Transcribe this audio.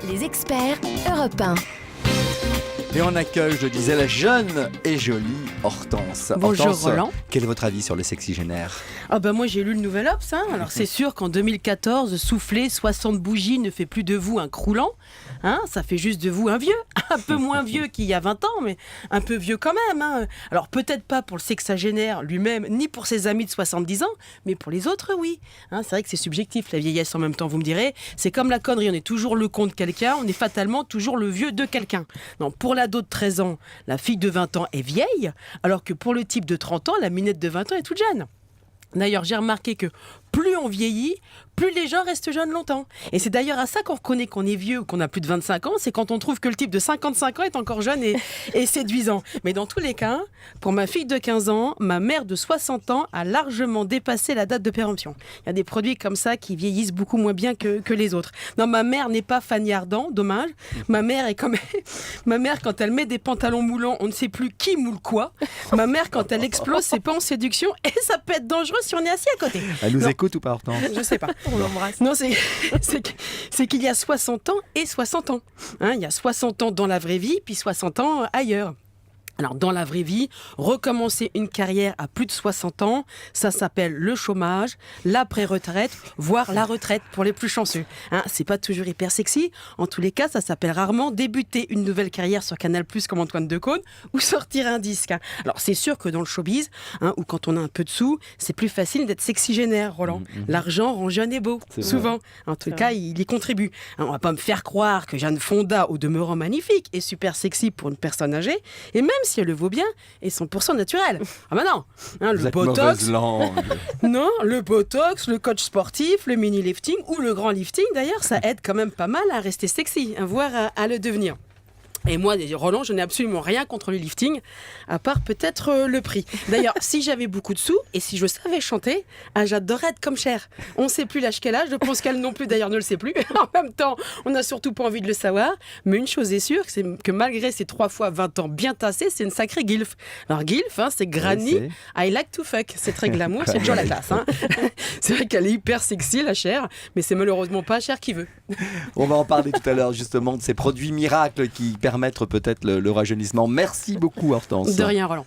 Les experts Europe 1. Et on accueille, je disais, la jeune et jolie Hortense. Bonjour Hortense, Roland. quel est votre avis sur le sexygénaire ? Moi j'ai lu le Nouvel Obs. Alors c'est sûr qu'en 2014, souffler 60 bougies ne fait plus de vous un croulant. Ça fait juste de vous un vieux. Un peu moins vieux qu'il y a 20 ans, mais un peu vieux quand même. Alors peut-être pas pour le sexagénaire lui-même, ni pour ses amis de 70 ans, mais pour les autres, oui. C'est vrai que c'est subjectif, la vieillesse en même temps, vous me direz. C'est comme la connerie, on est toujours le con de quelqu'un, on est fatalement toujours le vieux de quelqu'un. Non, pour l'ado de 13 ans, la fille de 20 ans est vieille, alors que pour le type de 30 ans, la minette de 20 ans est toute jeune. D'ailleurs, j'ai remarqué que plus on vieillit, plus les gens restent jeunes longtemps. Et c'est d'ailleurs à ça qu'on reconnaît qu'on est vieux ou qu'on a plus de 25 ans, c'est quand on trouve que le type de 55 ans est encore jeune et séduisant. Mais dans tous les cas, pour ma fille de 15 ans, ma mère de 60 ans a largement dépassé la date de péremption. Il y a des produits comme ça qui vieillissent beaucoup moins bien que les autres. Non, ma mère n'est pas Fanny Ardant, dommage. Ma mère est comme... Ma mère, quand elle met des pantalons moulants, on ne sait plus qui moule quoi. Ma mère, quand elle explose, c'est pas en séduction et ça peut être dangereux si on est assis à côté. Elle nous écoute ou pas, Hortense ? Je sais pas. On l'embrasse. Non, c'est qu'il y a 60 ans et 60 ans. Il y a 60 ans dans la vraie vie, puis 60 ans ailleurs. Alors, dans la vraie vie, recommencer une carrière à plus de 60 ans, ça s'appelle le chômage, l'après-retraite, voire la retraite pour les plus chanceux. C'est pas toujours hyper sexy. En tous les cas, ça s'appelle rarement débuter une nouvelle carrière sur Canal+, comme Antoine Decaune, ou sortir un disque. Alors, c'est sûr que dans le showbiz, ou quand on a un peu de sous, c'est plus facile d'être sexygénaire, Roland. L'argent rend jeune et beau, souvent. En tout cas, il y contribue. On va pas me faire croire que Jeanne Fonda, au demeurant magnifique, est super sexy pour une personne âgée, et même si elle le vaut bien, est 100% naturel. Non, le botox, non, le botox, le coach sportif, le mini lifting ou le grand lifting, d'ailleurs, ça aide quand même pas mal à rester sexy, voire à le devenir. Et moi, Roland, je n'ai absolument rien contre le lifting, à part peut-être le prix. D'ailleurs, si j'avais beaucoup de sous et si je savais chanter, j'adorerais être comme Cher. On ne sait plus l'âge qu'elle a, je pense qu'elle non plus d'ailleurs ne le sait plus. En même temps, on n'a surtout pas envie de le savoir. Mais une chose est sûre, c'est que malgré ses 3 fois 20 ans bien tassés, c'est une sacrée gilf. Alors gilf, c'est Granny, Oui, I like to fuck. C'est très glamour, c'est toujours la classe. C'est vrai qu'elle est hyper sexy, la Cher, mais c'est malheureusement pas Cher qui veut. On va en parler tout à l'heure justement de ces produits miracles qui permettent peut-être le rajeunissement. Merci beaucoup, Hortense. De rien, Roland.